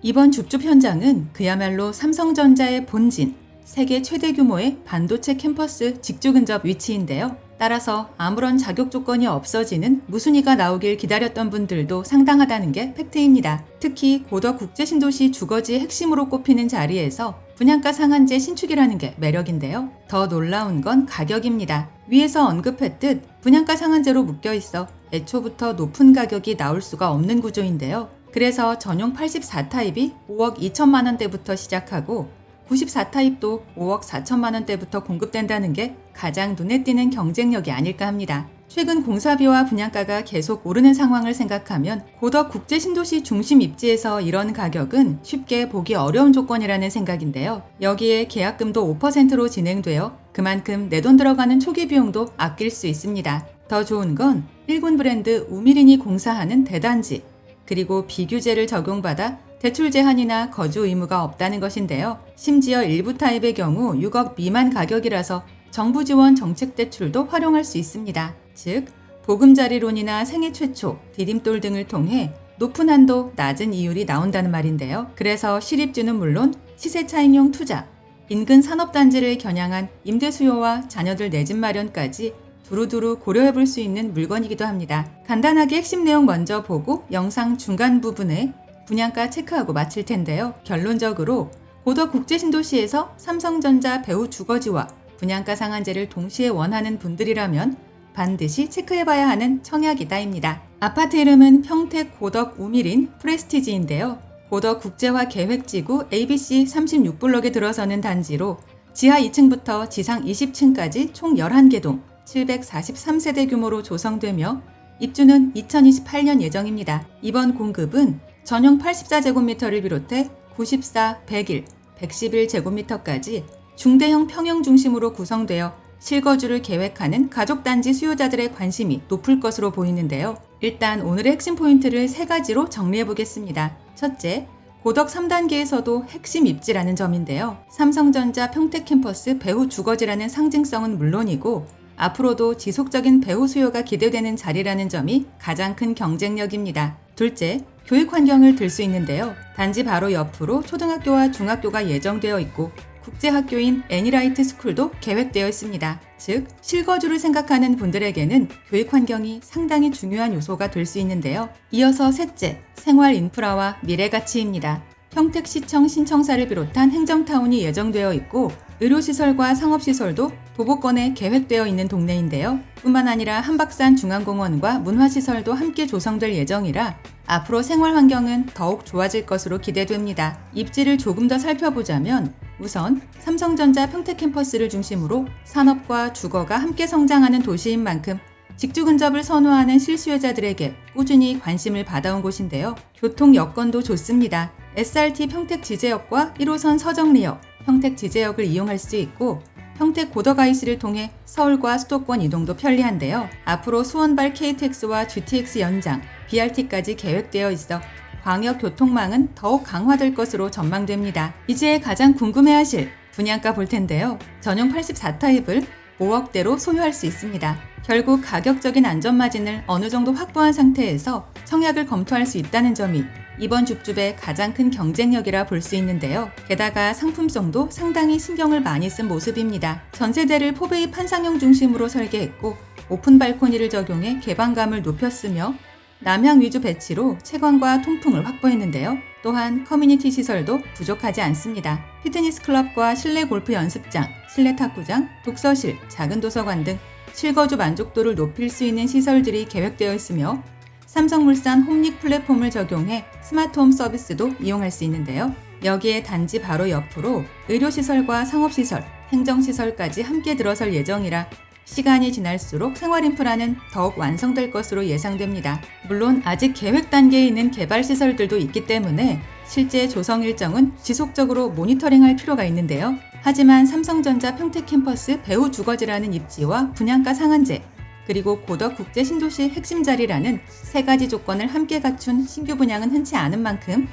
이번 줍줍 현장은 그야말로 삼성전자의 본진, 세계 최대 규모의 반도체 캠퍼스 직주 근접 위치인데요. 따라서 아무런 자격 조건이 없어지는 무순위가 나오길 기다렸던 분들도 상당하다는 게 팩트입니다. 특히 고덕 국제신도시 주거지의 핵심으로 꼽히는 자리에서 분양가 상한제 신축이라는 게 매력인데요. 더 놀라운 건 가격입니다. 위에서 언급했듯 분양가 상한제로 묶여 있어 애초부터 높은 가격이 나올 수가 없는 구조인데요. 그래서 전용 84타입이 5억 2천만 원대부터 시작하고 94타입도 5억 4천만 원대부터 공급된다는 게 가장 눈에 띄는 경쟁력이 아닐까 합니다. 최근 공사비와 분양가가 계속 오르는 상황을 생각하면 고덕 국제신도시 중심 입지에서 이런 가격은 쉽게 보기 어려운 조건이라는 생각인데요. 여기에 계약금도 5%로 진행되어 그만큼 내 돈 들어가는 초기 비용도 아낄 수 있습니다. 더 좋은 건 1군 브랜드 우미린이 공사하는 대단지, 그리고 비규제를 적용받아 대출 제한이나 거주 의무가 없다는 것인데요. 심지어 일부 타입의 경우 6억 미만 가격이라서 정부 지원 정책 대출도 활용할 수 있습니다. 즉, 보금자리론이나 생애 최초, 디딤돌 등을 통해 높은 한도, 낮은 이율이 나온다는 말인데요. 그래서 실입주는 물론 시세 차익용 투자, 인근 산업단지를 겨냥한 임대 수요와 자녀들 내 집 마련까지 두루두루 고려해 볼 수 있는 물건이기도 합니다. 간단하게 핵심 내용 먼저 보고 영상 중간 부분에 분양가 체크하고 마칠 텐데요. 결론적으로 고덕 국제신도시에서 삼성전자 배후 주거지와 분양가 상한제를 동시에 원하는 분들이라면 반드시 체크해봐야 하는 청약이다입니다. 아파트 이름은 평택 고덕 우미린 프레스티지인데요. 고덕 국제화 계획지구 ABC 36블록에 들어서는 단지로 지하 2층부터 지상 20층까지 총 11개 동 743세대 규모로 조성되며 입주는 2028년 예정입니다. 이번 공급은 전용 84제곱미터를 비롯해 94, 101, 111제곱미터까지 중대형 평형 중심으로 구성되어 실거주를 계획하는 가족단지 수요자들의 관심이 높을 것으로 보이는데요. 일단 오늘의 핵심 포인트를 3가지로 정리해 보겠습니다. 첫째, 고덕 3단계에서도 핵심 입지라는 점인데요. 삼성전자 평택 캠퍼스 배후 주거지라는 상징성은 물론이고 앞으로도 지속적인 배후 수요가 기대되는 자리라는 점이 가장 큰 경쟁력입니다. 둘째, 교육 환경을 들 수 있는데요. 단지 바로 옆으로 초등학교와 중학교가 예정되어 있고 국제학교인 애니라이트 스쿨도 계획되어 있습니다. 즉, 실거주를 생각하는 분들에게는 교육 환경이 상당히 중요한 요소가 될 수 있는데요. 이어서 셋째, 생활 인프라와 미래 가치입니다. 평택시청 신청사를 비롯한 행정타운이 예정되어 있고 의료시설과 상업시설도 도보권에 계획되어 있는 동네인데요. 뿐만 아니라 한박산 중앙공원과 문화시설도 함께 조성될 예정이라 앞으로 생활 환경은 더욱 좋아질 것으로 기대됩니다. 입지를 조금 더 살펴보자면 우선 삼성전자 평택 캠퍼스를 중심으로 산업과 주거가 함께 성장하는 도시인 만큼 직주 근접을 선호하는 실수요자들에게 꾸준히 관심을 받아온 곳인데요. 교통 여건도 좋습니다. SRT 평택 지제역과 1호선 서정리역, 평택 지제역을 이용할 수 있고 평택 고덕 IC를 통해 서울과 수도권 이동도 편리한데요. 앞으로 수원발 KTX와 GTX 연장, BRT까지 계획되어 있어 광역 교통망은 더욱 강화될 것으로 전망됩니다. 이제 가장 궁금해하실 분양가 볼 텐데요. 전용 84타입을 5억대로 소유할 수 있습니다. 결국 가격적인 안전마진을 어느 정도 확보한 상태에서 청약을 검토할 수 있다는 점이 이번 줍줍의 가장 큰 경쟁력이라 볼 수 있는데요. 게다가 상품성도 상당히 신경을 많이 쓴 모습입니다. 전세대를 포베이 판상형 중심으로 설계했고 오픈 발코니를 적용해 개방감을 높였으며 남향 위주 배치로 채광과 통풍을 확보했는데요. 또한 커뮤니티 시설도 부족하지 않습니다. 피트니스 클럽과 실내 골프 연습장, 실내 탁구장, 독서실, 작은 도서관 등 실거주 만족도를 높일 수 있는 시설들이 계획되어 있으며 삼성물산 홈닉 플랫폼을 적용해 스마트홈 서비스도 이용할 수 있는데요. 여기에 단지 바로 옆으로 의료시설과 상업시설, 행정시설까지 함께 들어설 예정이라 시간이 지날수록 생활 인프라는 더욱 완성될 것으로 예상됩니다. 물론 아직 계획 단계에 있는 개발 시설들도 있기 때문에 실제 조성 일정은 지속적으로 모니터링할 필요가 있는데요. 하지만 삼성전자 평택 캠퍼스 배후 주거지라는 입지와 분양가 상한제, 그리고 고덕 국제 신도시 핵심 자리라는 3가지 조건을 함께 갖춘 신규 분양은 흔치 않은 만큼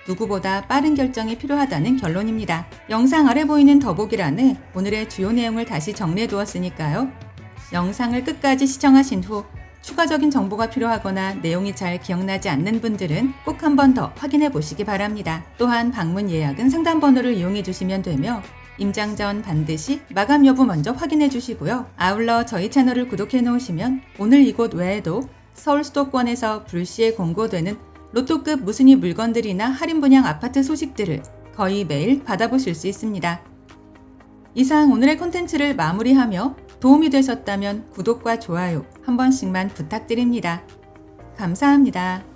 누구보다 빠른 결정이 필요하다는 결론입니다. 영상 아래 보이는 더보기란에 오늘의 주요 내용을 다시 정리해 두었으니까요. 영상을 끝까지 시청하신 후 추가적인 정보가 필요하거나 내용이 잘 기억나지 않는 분들은 꼭 한 번 더 확인해 보시기 바랍니다. 또한 방문 예약은 상담 번호를 이용해 주시면 되며 임장 전 반드시 마감 여부 먼저 확인해 주시고요. 아울러 저희 채널을 구독해 놓으시면 오늘 이곳 외에도 서울 수도권에서 불시에 공고되는 로또급 무순위 물건들이나 할인 분양 아파트 소식들을 거의 매일 받아보실 수 있습니다. 이상 오늘의 콘텐츠를 마무리하며 도움이 되셨다면 구독과 좋아요 한 번씩만 부탁드립니다. 감사합니다.